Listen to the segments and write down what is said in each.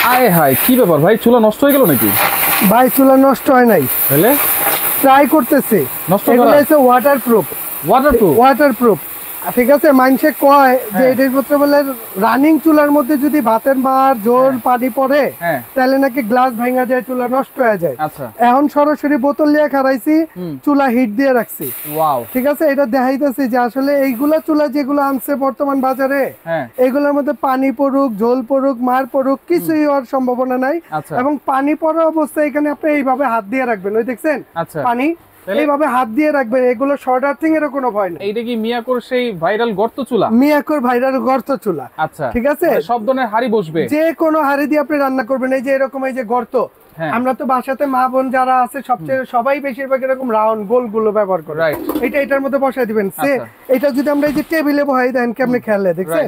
আয় হায়, কি ব্যাপার ভাই, চুলা নষ্ট হয়ে গেল নাকি? ভাই চুলা নষ্ট হয় নাই, তাহলে ট্রাই করতেছি। নষ্ট এগুলো করা হচ্ছে ওয়াটারপ্রুফ। ওয়াটারপ্রুফ? ওয়াটারপ্রুফ, ঠিক আছে। মানুষে কয় যে এটার ক্ষেত্রে বলে রানিং চুলার মধ্যে যদি ভাতের মার ঝোল পানি পড়ে তাহলে নাকি গ্লাস ভাঙা যায়, চুলা নষ্ট হয়ে যায়। আচ্ছা, এখন সরাসরি বোতল নিয়ে খারাইছি, চুলা হিট দিয়ে রাখছি। ওয়াও, ঠিক আছে, এটা দেখাইতেছি যে আসলে এইগুলা চুলা যেগুলো আনছে বর্তমান বাজারে, এগুলোর মধ্যে পানি পড়ুক, ঝোল পড়ুক, মার পড়ুক, কিছুই হওয়ার সম্ভাবনা নাই। এবং পানি পড়া অবস্থায় এখানে আপনি এইভাবে হাত দিয়ে রাখবেন, ওই দেখছেন পানি, এইভাবে হাত দিয়ে রাখবেন। এগুলো শর্ট আর্থিং এর কোনো ভয় নেই। এইটা কি মিয়াকোর সেই ভাইরাল গর্ত চুলা? মিয়াকোর ভাইরাল গর্ত চুলা। আচ্ছা, ঠিক আছে, সব ধরনের হাড়ি বসবে, যে কোনো হাড়ি দিয়ে আপনি রান্না করবেন। এই যে এরকম এই যে গর্ত, আমরা তো বাসাতে মা বোন যারা আছে সবচেয়ে সবাই বেশিরভাগ এরকম রাউন্ড গোল গুলো ব্যবহার করে। এটার মধ্যে বসাই দিবেন। এটা যদি আমরা এই যে টেবিলে বসাই দেন কেমনে খেলে দেখছেন।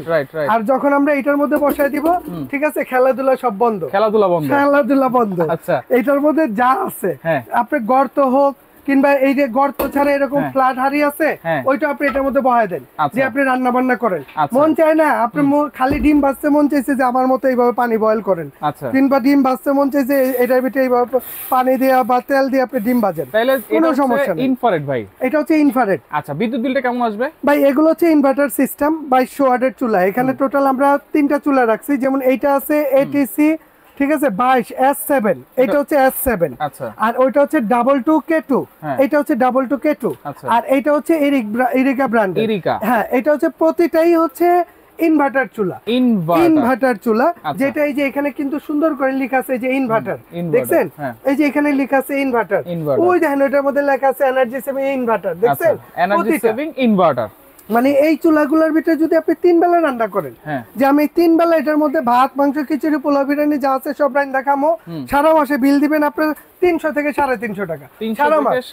আর যখন আমরা এটার মধ্যে বসাই দিব, ঠিক আছে, খেলাধুলা সব বন্ধ, খেলাধুলা বন্ধ। আচ্ছা, এটার মধ্যে যা আছে আপনি গর্ত হোক কিংবা এই যে গর্ত ছাড়া এরকম ফ্ল্যাট হাড়ি আছে, ওইটা আপনি এটার মধ্যে বসাই দেন, যে আপনি রান্না বান্না করেন। মন চায় না আপনি খালি ডিম ভাজতে মন চাইছে যে আমার মতো এইভাবে পানি বয়েল করেন, কিংবা ডিম ভাজতে মন চাইছে এটার ভিতরে এইভাবে পানি দিয়ে বা তেল দিয়ে আপনি ডিম ভাজেন, কোনো সমস্যা নেই। ইনফ্রারেড ভাই, এটা হচ্ছে ইনফ্রারেড। আচ্ছা, বিদ্যুৎ বিলটা কেমন আসবে ভাই? এগুলো হচ্ছে ইনভার্টার সিস্টেম, 2200 ওয়াটের চুলা। এখানে টোটাল আমরা 3টা চুলা রাখছি। যেমন এইটা আছে এটিসি, ঠিক আছে, 22 S7, এটা হচ্ছে S7। আচ্ছা, আর ওইটা হচ্ছে 22K2, এটা হচ্ছে 22K2। আর এটা হচ্ছে ইরিকা ব্র্যান্ড। হ্যাঁ, এটা হচ্ছে প্রতিটাই হচ্ছে ইনভার্টার চুলা, ইনভার্টার চুলা। যেটা এই যে এখানে কিন্তু সুন্দর করে লেখা আছে যে ইনভার্টার, দেখছেন? এই যে এখানে লেখা আছে ইনভার্টার, ওই দেখেন ওইটার মধ্যে লেখা আছে এনার্জি সেভিং ইনভার্টার, দেখছেন? Energy saving inverter. মানে এই চুলাগুলোর ভিতরে যদি আপনি 3 বেলা রান্না করেন, যে আমি 3 বেলা এটার মধ্যে ভাত, মাংস, খিচুড়ি, পোলাও, বিরিয়ানি যা আছে সব রান্না খামো, সারা মাসে বিল দিবেন আপনার 300 থেকে 350 টাকা। 350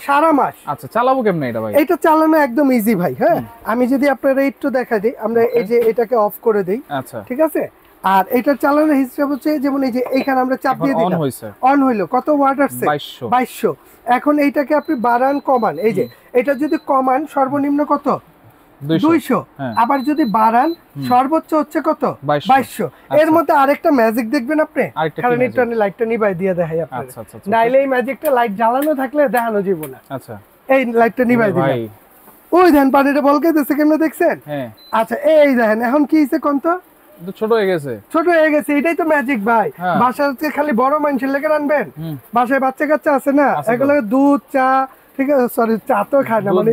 সারা মাস। আচ্ছা, চালাবো কেমনে এটা ভাই? এটা চালানো একদম ইজি ভাই। হ্যাঁ, আমি যদি আপনারা একটু দেখা দিই, আমরা এই যে এটাকে অফ করে দেই, আচ্ছা, ঠিক আছে। আর এটা চালানোর হিসাব হচ্ছে যেমন এই যে এখানে আমরা চাপ দিয়ে দিলাম, অন হইলো, কত ওয়াট আসছে? 2200। এখন এইটাকে আপনি বাড়ান কমান, এই যে এটা যদি কমান সর্বনিম্ন কত? 200। আবার যদি বাড়ান সর্বোচ্চ হচ্ছে কত? 2200। এর মধ্যে আরেকটা ম্যাজিক দেখবেন আপনি, কারণ এটা লাইটটা নিভাই দিয়ে দেখাই আপনাদের, নাইলে এই ম্যাজিকটা লাইট জ্বালানো থাকলে দেখানো যাবে না। আচ্ছা, এই লাইটটা নিভাই দিলাম, ওই দেখেন পানিটা বলকাইতেছে, কেমনে দেখছেন? আচ্ছা, এই দেখেন এখন কি হইছে কোন তো ছোট হয়ে গেছে, ছোট হয়ে গেছে। এটাই তো ম্যাজিক ভাই। বাসাতে খালি বড় মানুষের লেগে রানবেন, বাসায় বাচ্চা কাচ্চা আছে না, এগুলো দুধ, চা, ঠিক আছে, সরি চা তো খায় না, মানে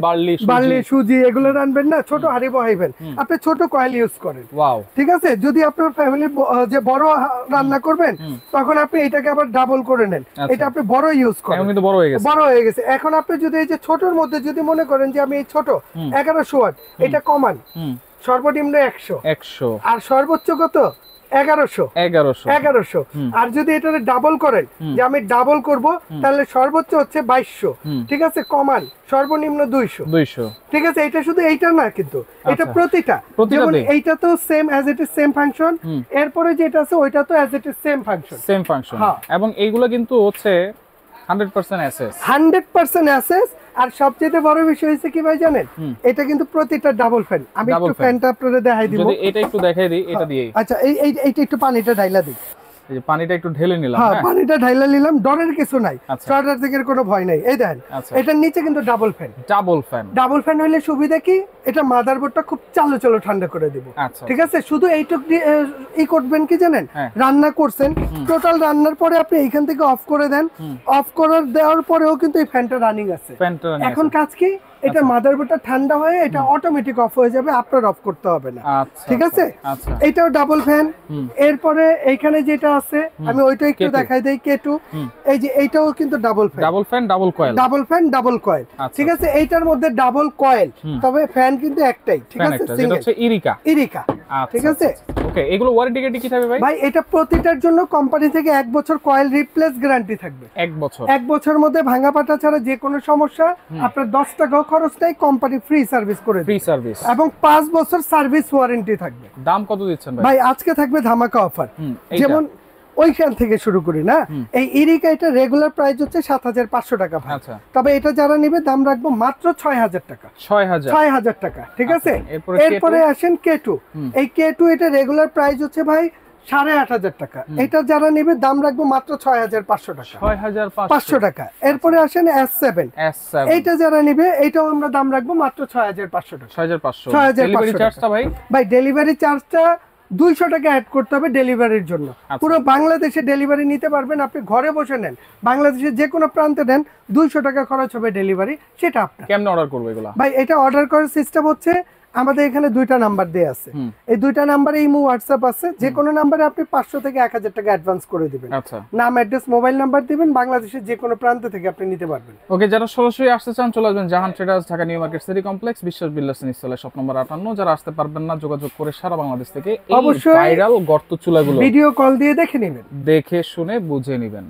বার্লি, সুজি, এগুলো রানবেন না, ছোট হাঁড়ি বহাইবেন, আপনি ছোট কয়েল ইউজ করেন। ঠিক আছে, যদি আপনার ফ্যামিলি যে বড় রান্না করবেন তখন আপনি এটাকে আবার ডাবল করে নেন, এটা আপনি বড় ইউজ করেন, বড় হয়ে গেছে। এখন আপনি যদি এই যে ছোটর মধ্যে যদি মনে করেন যে আমি এই ছোট 1100 ওয়াট, এটা কমান সর্বনিম্ন 100, আর সর্বোচ্চ কত? 1100। আর যদি এটা ডাবল করেন, যে আমি ডাবল করব, তাহলে সর্বোচ্চ হচ্ছে 2200, ঠিক আছে, কমান সর্বনিম্ন 200। ঠিক আছে, এটা শুধু এইটা না, কিন্তু এটা প্রতিটা, যেমন এইটা তো same as it is same function, এরপরে যেটা আছে ওইটা তো as it is same function. এবং এইগুলো কিন্তু হচ্ছে 100% এসএস, 100% এসএস। আর সবচেয়ে বড় বিষয় হচ্ছে কি ভাই জানেন, এটা কিন্তু প্রতিটা ডাবল ফ্যান। আমি একটু ফ্যানটা আপনাদের দেখাই দিব, যদি এটা একটু দেখাই দিই, এটা দিয়ে। আচ্ছা, এইটা একটু পানিটা ঢাইলা দিই, এই যে পানিটা একটু ঢেলে নিলাম। হ্যাঁ, পানিটা ঢাইলা নিলাম, ডরের কিছু নাই, শর্ট সার্কিটের কোনো ভয় নাই। এই দেখেন এটার নিচে কিন্তু ডাবল ফ্যান হলে সুবিধা কি, এটা মাদারবোর্ডটা খুব চালো ঠান্ডা করে দিব। ঠিক আছে, শুধু এইটুক ই করবেন কি জানেন, রান্না করছেন, টোটাল রান্নার পরে আপনি এইখান থেকে অফ করে দেন, অফ করে দেওয়ার পরেও কিন্তু এই ফ্যানটা রানিং আছে। এখন কাজ কি, এটা মাদারবোর্ডটা ঠান্ডা হয়ে এটা অটোমেটিক অফ হয়ে যাবে, আপনার অফ করতে হবে না। ঠিক আছে, এটাও ডাবল ফ্যান। এরপরে এইখানে যেটা আছে আমি ওইটা একটু দেখাই দেই, K2, এই যে এইটাও কিন্তু ডাবল ফ্যান ডাবল কয়েল। ঠিক আছে, এইটার মধ্যে ডাবল কয়েল, তবে ফ্যান কিন্তু একটাই। ঠিক আছে, যেটা হচ্ছে ইরিকা। ঠিক আছে, ওকে, এগুলো ওয়ারেন্টি গ্যারান্টি কি থাকবে ভাই? ভাই এটা প্রতিটার জন্য কোম্পানি থেকে 1 বছর কয়েল রিপ্লেস গ্যারান্টি থাকবে। 1 বছর মধ্যে ভাঙা পাটা ছাড়া যে কোনো সমস্যা আপনার 10 টাকা খরচ নাই, কোম্পানি ফ্রি সার্ভিস করে দেবে, এবং 5 বছর সার্ভিস ওয়ারেন্টি থাকবে। দাম কত দিচ্ছেন ভাই? ভাই আজকে থাকবে ধামাকা অফার, যেমন ওইখান থেকে শুরু করি না, এই ইরিকা এটা রেগুলার প্রাইস হচ্ছে 7500 টাকা ভাই। তবে এটা যারা নেবে দাম রাখবো মাত্র 6000 টাকা। 6000 টাকা। ঠিক আছে, এরপরে আসেন K2। এই K2 এটা রেগুলার প্রাইস হচ্ছে ভাই 8,500 টাকা। এটা যারা নেবে দাম রাখবো মাত্র 6,500 টাকা। 6,500 টাকা। এরপরে আসেন S7, এইটা যারা নেবে এটাও আমরা দাম রাখবো মাত্র 6,500 টাকা। 6,500 ডেলিভারি চার্জটা ভাই ডেলিভারি চার্জটা 200 টাকা অ্যাড করতে হবে ডেলিভারির জন্য। পুরো বাংলাদেশে ডেলিভারি নিতে পারবেন, আপনি ঘরে বসে নেন, বাংলাদেশের যে কোনো প্রান্তে নেন, 200 টাকা খরচ হবে ডেলিভারি, সেটা আপনার। কেমনে অর্ডার করব এগুলা ভাই? এটা অর্ডার করার সিস্টেম হচ্ছে আমাদের এখানে 2টা নাম্বার দেয়া আছে, এই 2টা নাম্বারে ইমো হোয়াটসঅ্যাপ আছে, যে কোনো নাম্বারে আপনি 500 থেকে 1000 টাকা অ্যাডভান্স করে দিবেন। আচ্ছা, নাম, অ্যাড্রেস, মোবাইল নাম্বার দিবেন, বাংলাদেশের যে কোনো প্রান্ত থেকে আপনি নিতে পারবেন। ওকে, যারা সরাসরি আসতে চান চলে আসবেন Jahan traders, Dhaka new market city complex, Biswas builders নিচতলা, শপ নম্বর 58। যারা আসতে পারবেন না যোগাযোগ করে সারা বাংলাদেশ থেকে এই ভাইরাল গর্ত চুলাগুলো ভিডিও কল দিয়ে দেখে নেবেন, দেখে শুনে বুঝে নেবেন।